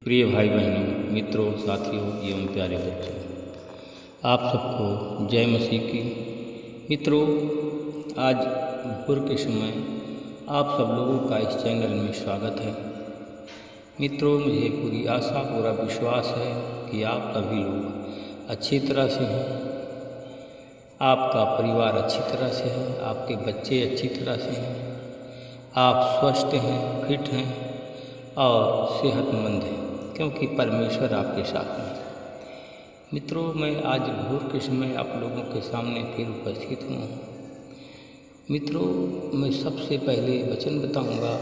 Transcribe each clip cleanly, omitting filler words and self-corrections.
प्रिय भाई बहनों, मित्रों, साथियों एवं प्यारे बच्चों, आप सबको जय मसीह की। मित्रों, आज भोर के समय आप सब लोगों का इस चैनल में स्वागत है। मित्रों, मुझे पूरी आशा पूरा विश्वास है कि आप सभी लोग अच्छी तरह से हैं, आपका परिवार अच्छी तरह से है, आपके बच्चे अच्छी तरह से हैं, आप स्वस्थ हैं, फिट हैं और सेहतमंद हैं, क्योंकि परमेश्वर आपके साथ में। मित्रों, मैं आज भोर के समय आप लोगों के सामने फिर उपस्थित हुआ हूँ। मित्रों, मैं सबसे पहले वचन बताऊंगा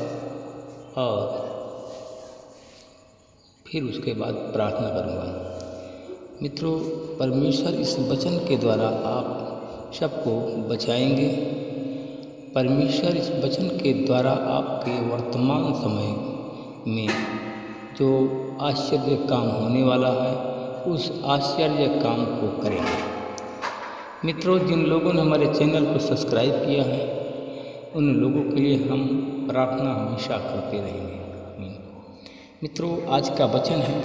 और फिर उसके बाद प्रार्थना करूंगा। मित्रों, परमेश्वर इस वचन के द्वारा आप सबको बचाएंगे। परमेश्वर इस वचन के द्वारा आपके वर्तमान समय में जो आश्चर्य काम होने वाला है, उस आश्चर्य काम को करेंगे। मित्रों, जिन लोगों ने हमारे चैनल को सब्सक्राइब किया है, उन लोगों के लिए हम प्रार्थना हमेशा करते रहेंगे। मित्रों, आज का वचन है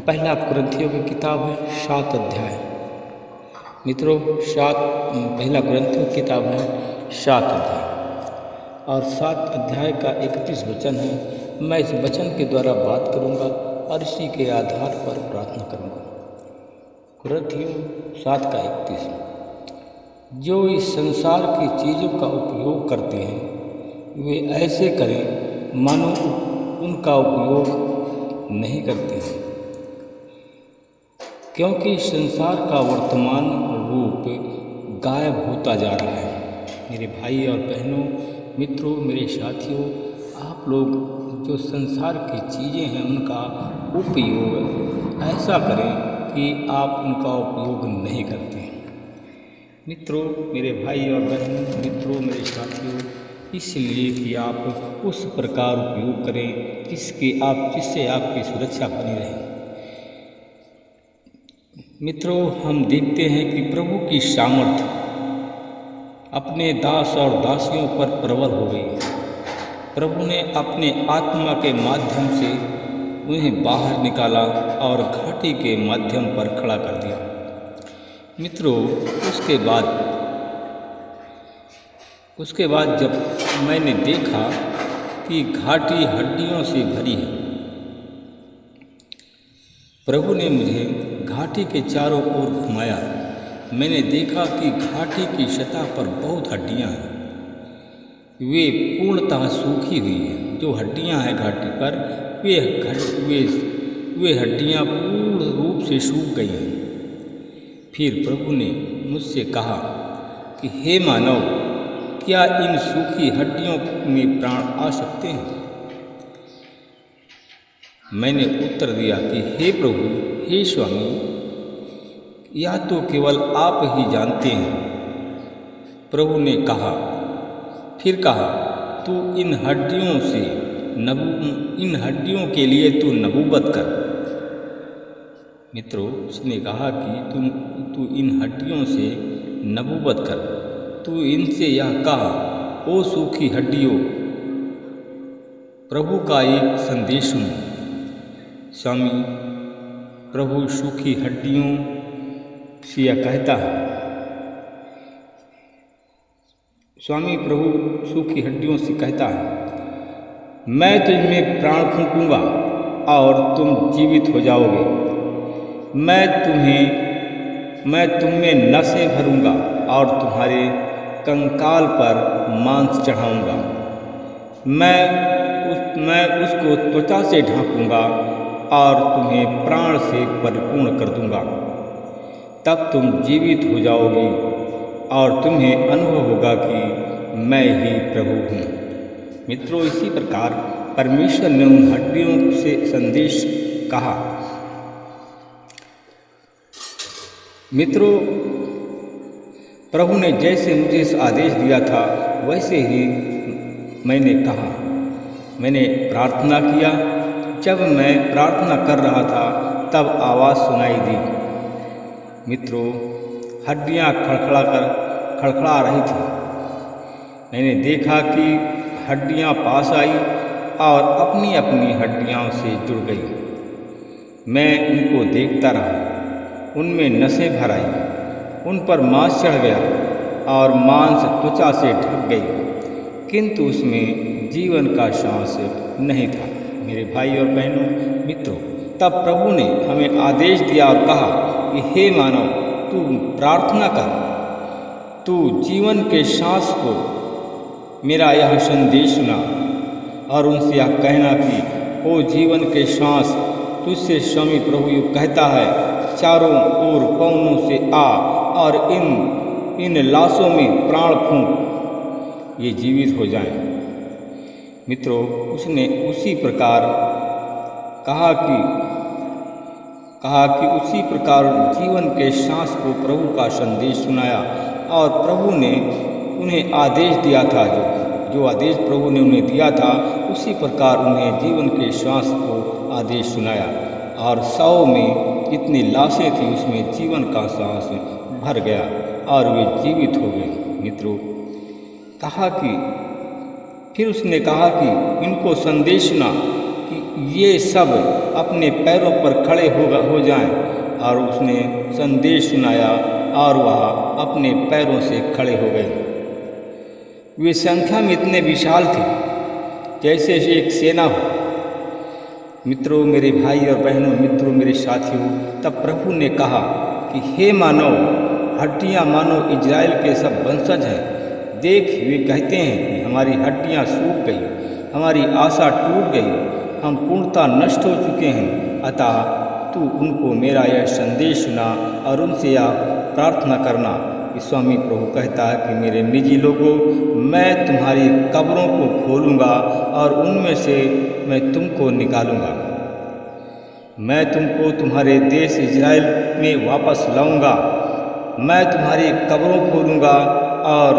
पहला कुरिन्थियों की किताब है 7 अध्याय। मित्रों, पहला कुरिन्थियों की किताब है 7 अध्याय और 7 अध्याय का 31 वचन है। मैं इस वचन के द्वारा बात करूंगा और इसी के आधार पर प्रार्थना करूंगा। कुरिन्थियों 7 का 31, जो इस संसार की चीज़ों का उपयोग करते हैं वे ऐसे करें मानो उनका उपयोग नहीं करते हैं, क्योंकि संसार का वर्तमान रूप गायब होता जा रहा है। मेरे भाई और बहनों, मित्रों, मेरे साथियों, आप लोग जो संसार की चीज़ें हैं उनका उपयोग ऐसा करें कि आप उनका उपयोग नहीं करते हैं। मित्रों, मेरे भाई और बहनों, मित्रों, मेरे साथियों, इसलिए कि आप उस प्रकार उपयोग करें जिससे आपकी सुरक्षा बनी रहे। मित्रों, हम देखते हैं कि प्रभु की सामर्थ अपने दास और दासियों पर प्रबल हो गई। प्रभु ने अपने आत्मा के माध्यम से उन्हें बाहर निकाला और घाटी के माध्यम पर खड़ा कर दिया। मित्रों, उसके बाद जब मैंने देखा कि घाटी हड्डियों से भरी है, प्रभु ने मुझे घाटी के चारों ओर घुमाया। मैंने देखा कि घाटी की सतह पर बहुत हड्डियां हैं। वे पूर्णतः सूखी हुई हैं। जो हड्डियां हैं घाटी पर, वे हड्डियां पूर्ण रूप से सूख गई हैं। फिर प्रभु ने मुझसे कहा कि हे मानव, क्या इन सूखी हड्डियों में प्राण आ सकते हैं? मैंने उत्तर दिया कि हे प्रभु, हे स्वामी, या तो केवल आप ही जानते हैं। प्रभु ने फिर कहा, तू इन हड्डियों के लिए तू नबूवत कर। मित्रों, उसने कहा कि तू इन हड्डियों से नबूवत कर। तू इनसे यह कहा, ओ सूखी हड्डियों, प्रभु का एक संदेश सुनो। स्वामी प्रभु सूखी हड्डियों से यह कहता है, स्वामी प्रभु सूखी हड्डियों से कहता है, मैं तुझ में प्राण फूंकूंगा और तुम जीवित हो जाओगे। मैं तुम में नसें भरूंगा और तुम्हारे कंकाल पर मांस चढ़ाऊंगा। मैं उसको त्वचा से ढांपूंगा और तुम्हें प्राण से परिपूर्ण कर दूंगा। तब तुम जीवित हो जाओगी और तुम्हें अनुभव होगा कि मैं ही प्रभु हूँ। मित्रों, इसी प्रकार परमेश्वर ने उन हड्डियों से संदेश कहा। मित्रों, प्रभु ने जैसे मुझे आदेश दिया था वैसे ही मैंने कहा। मैंने प्रार्थना किया। जब मैं प्रार्थना कर रहा था तब आवाज़ सुनाई दी। मित्रों, हड्डियाँ खड़खड़ा रही थी। मैंने देखा कि हड्डियाँ पास आई और अपनी अपनी हड्डियों से जुड़ गई। मैं उनको देखता रहा, उनमें नसें भर आई, उन पर मांस चढ़ गया और मांस त्वचा से ढक गई, किंतु उसमें जीवन का श्वास नहीं था। मेरे भाई और बहनों, मित्रों, तब प्रभु ने हमें आदेश दिया और कहा कि हे मानव, तू प्रार्थना कर, तू जीवन के श्वास को मेरा यह संदेश सुना और उनसे यह कहना कि ओ जीवन के श्वास, तुझसे स्वामी प्रभु यूँ कहता है, चारों ओर पवनों से आ और इन लाशों में प्राण फूंक, ये जीवित हो जाएं। मित्रों, उसने उसी प्रकार कहा कि उसी प्रकार जीवन के श्वास को प्रभु का संदेश सुनाया और प्रभु ने उन्हें आदेश दिया था, जो आदेश प्रभु ने उन्हें दिया था उसी प्रकार उन्हें जीवन के श्वास को आदेश सुनाया और 100 में जितनी लाशें थी उसमें जीवन का श्वास भर गया और वे जीवित हो गए। मित्रों, फिर उसने कहा कि इनको संदेश सुना कि ये सब अपने पैरों पर खड़े हो जाएं, और उसने संदेश सुनाया और वह अपने पैरों से खड़े हो गए। वे संख्या में इतने विशाल थे जैसे एक सेना हो। मित्रों, मेरे भाई और बहनों, मित्रों, मेरे साथियों, तब प्रभु ने कहा कि हे मानव, हड्डियां मानो इजराइल के सब वंशज हैं। देख, वे कहते हैं कि हमारी हड्डियां सूख गई, हमारी आशा टूट गई, हम पूर्णतः नष्ट हो चुके हैं। अतः तू उनको मेरा यह संदेश सुना और उनसे यह प्रार्थना करना कि स्वामी प्रभु कहता है कि मेरे निजी लोगों, मैं तुम्हारी कब्रों को खोलूँगा और उनमें से मैं तुमको निकालूँगा। मैं तुमको तुम्हारे देश इजराइल में वापस लाऊँगा। मैं तुम्हारी कब्रों खोलूँगा और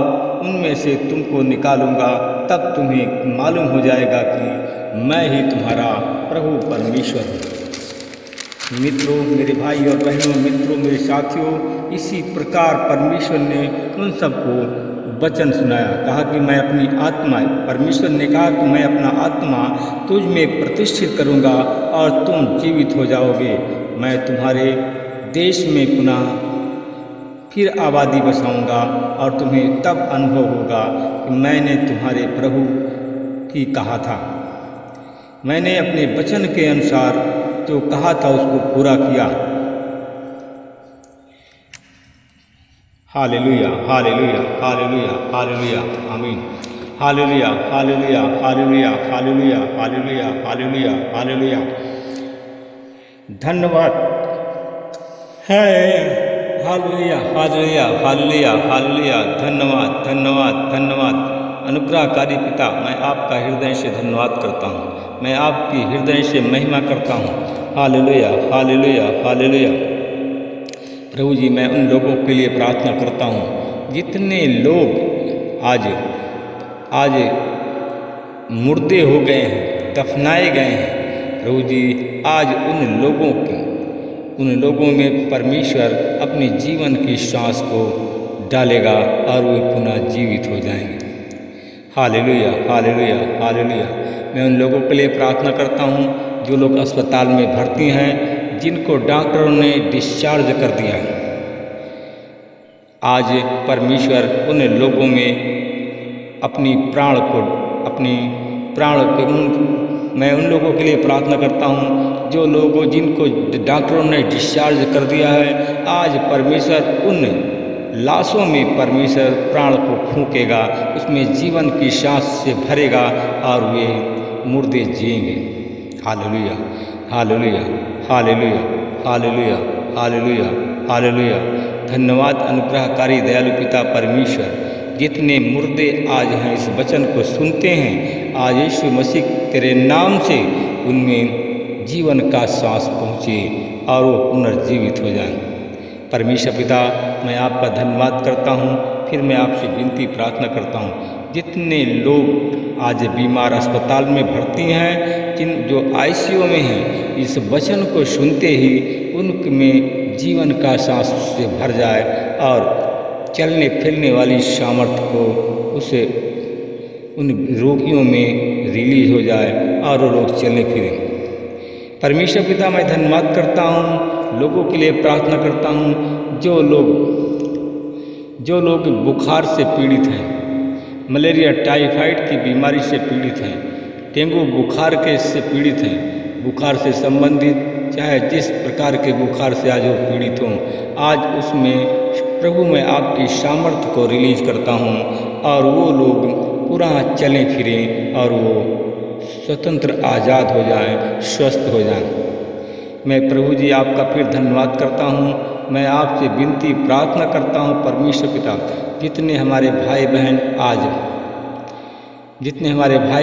उनमें से तुमको निकालूँगा। तब तुम्हें मालूम हो जाएगा कि मैं ही तुम्हारा प्रभु परमेश्वर हूँ। मित्रों, मेरे भाई और बहनों, मित्रों, मेरे साथियों, इसी प्रकार परमेश्वर ने उन सबको वचन सुनाया। कहा कि मैं अपनी आत्मा, परमेश्वर ने कहा कि मैं अपना आत्मा तुझ में प्रतिष्ठित करूँगा और तुम जीवित हो जाओगे। मैं तुम्हारे देश में पुनः फिर आबादी बसाऊँगा और तुम्हें तब अनुभव होगा कि मैंने तुम्हारे प्रभु की कहा था। मैंने अपने वचन के अनुसार जो कहा था उसको पूरा किया। हालेलुया, हालेलुया, हालेलुया, हालेलुया, आमीन। Hallelujah, hallelujah, hallelujah, hallelujah, hallelujah, hallelujah, hallelujah. धन्यवाद है। Hallelujah, hallelujah, hallelujah, hallelujah. धन्यवाद, धन्यवाद, धन्यवाद। अनुग्रहकारी पिता, मैं आपका हृदय से धन्यवाद करता हूँ। मैं आपकी हृदय से महिमा करता हूँ। Hallelujah, hallelujah, hallelujah. प्रभु जी, मैं उन लोगों के लिए प्रार्थना करता हूँ जितने लोग आज मुर्दे हो गए हैं, दफनाए गए हैं। प्रभु जी, आज उन लोगों में परमेश्वर अपने जीवन की श्वास को डालेगा और वे पुनः जीवित हो जाएंगे। Hallelujah, hallelujah, hallelujah. मैं उन लोगों के लिए प्रार्थना करता हूँ जो लोग अस्पताल में भर्ती हैं, जिनको डॉक्टरों ने डिस्चार्ज कर दिया। आज परमेश्वर उन लोगों में अपनी प्राण को मैं उन लोगों के लिए प्रार्थना करता हूँ जो लोगों जिनको डॉक्टरों ने डिस्चार्ज कर दिया है। आज परमेश्वर उन लाशों में परमेश्वर प्राण को फूंकेगा, उसमें जीवन की सांस से भरेगा और वे मुर्दे जिएंगे। Hallelujah, hallelujah, hallelujah, hallelujah, hallelujah, hallelujah. धन्यवाद अनुग्रहकारी दयालु पिता परमेश्वर, जितने मुर्दे आज हैं इस वचन को सुनते हैं, आज यीशु मसीह तेरे नाम से उनमें जीवन का श्वास पहुँचे और वो पुनर्जीवित हो जाएं। परमेश्वर पिता, मैं आपका धन्यवाद करता हूँ। फिर मैं आपसे विनती प्रार्थना करता हूँ, जितने लोग आज बीमार अस्पताल में भर्ती हैं, जो आईसीयू में हैं, इस वचन को सुनते ही उनमें जीवन का सांस से भर जाए और चलने फिरने वाली सामर्थ्य को उन रोगियों में रिलीज हो जाए और वो लोग चलने फिरें। परमेश्वर पिता, मैं धन्यवाद करता हूँ, लोगों के लिए प्रार्थना करता हूँ जो लोग बुखार से पीड़ित हैं, मलेरिया टाइफाइड की बीमारी से पीड़ित हैं, डेंगू बुखार के से पीड़ित हैं, बुखार से संबंधित चाहे जिस प्रकार के बुखार से आज वो पीड़ित हों, आज उसमें प्रभु मैं आपकी सामर्थ्य को रिलीज करता हूँ और वो लोग पुनः चलें फिरें और वो स्वतंत्र आज़ाद हो जाएं, स्वस्थ हो जाएं। मैं प्रभु जी आपका फिर धन्यवाद करता हूँ। मैं आपसे विनती प्रार्थना करता हूँ परमेश्वर पिता, जितने हमारे भाई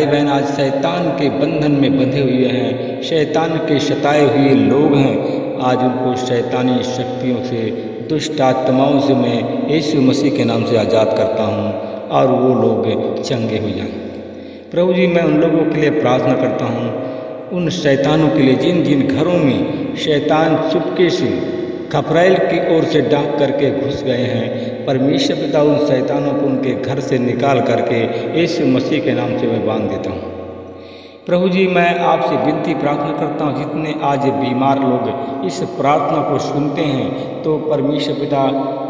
बहन आज शैतान के बंधन में बंधे हुए हैं, शैतान के सताए हुए लोग हैं, आज उनको शैतानी शक्तियों से, दुष्ट आत्माओं से मैं यीशु मसीह के नाम से आज़ाद करता हूँ और वो लोग चंगे हो जाएं। प्रभु जी मैं उन लोगों के लिए प्रार्थना करता हूँ, उन शैतानों के लिए जिन जिन घरों में शैतान चुपके से खपरेल की ओर से डांक करके घुस गए हैं, परमेश्वर पिता उन शैतानों को उनके घर से निकाल करके यीशु मसीह के नाम से मैं बांध देता हूँ। प्रभु जी मैं आपसे विनती प्रार्थना करता हूँ, जितने आज बीमार लोग इस प्रार्थना को सुनते हैं तो परमेश्वर पिता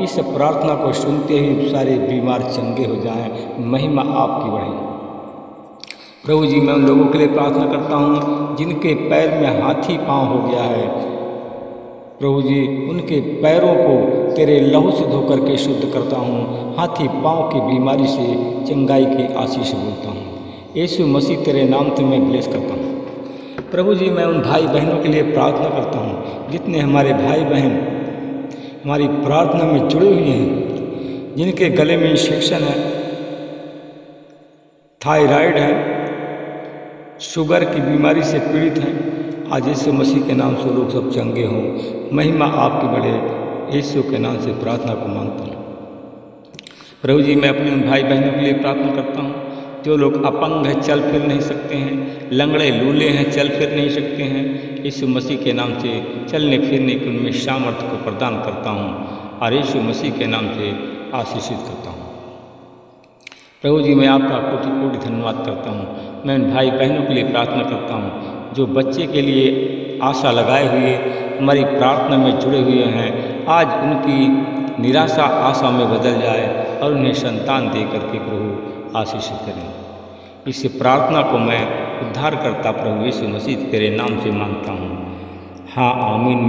इस प्रार्थना को सुनते ही सारे बीमार चंगे हो जाएं, महिमा आपकी बढ़े। प्रभु जी मैं उन लोगों के लिए प्रार्थना करता हूँ जिनके पैर में हाथी पाँव हो गया है, प्रभु जी उनके पैरों को तेरे लहू से धो करके शुद्ध करता हूँ, हाथी पाँव की बीमारी से चंगाई की आशीष बोलता हूँ, यीशु मसीह तेरे नाम से मैं ब्लेस करता हूँ। प्रभु जी मैं उन भाई बहनों के लिए प्रार्थना करता हूँ जितने हमारे भाई बहन हमारी प्रार्थना में जुड़े हुए हैं, जिनके गले में इन्फेक्शन है, थायराइड है, शुगर की बीमारी से पीड़ित हैं, आज यीशु मसीह के नाम से लोग सब चंगे हों, महिमा आपकी बढ़े, यीशु के नाम से प्रार्थना को मांगता हूँ। प्रभु जी मैं अपने उन भाई बहनों के लिए प्रार्थना करता हूँ जो लोग अपंग हैं, चल फिर नहीं सकते हैं, लंगड़े लूले हैं, चल फिर नहीं सकते हैं, यीशु मसीह के नाम से चलने फिरने की उनमें सामर्थ्य को प्रदान करता हूँ और यीशु मसीह के नाम से आशीषित करता हूँ। प्रभु जी मैं आपका कोटि कोटि धन्यवाद करता हूँ। मैं उन भाई बहनों के लिए प्रार्थना करता हूँ जो बच्चे के लिए आशा लगाए हुए हमारी प्रार्थना में जुड़े हुए हैं, आज उनकी निराशा आशा में बदल जाए और उन्हें संतान दे करके प्रभु आशीषित करें। इस प्रार्थना को मैं उद्धारकर्ता प्रभु यीशु मसीह तेरे नाम से मांगता हूँ, हाँ आमीन।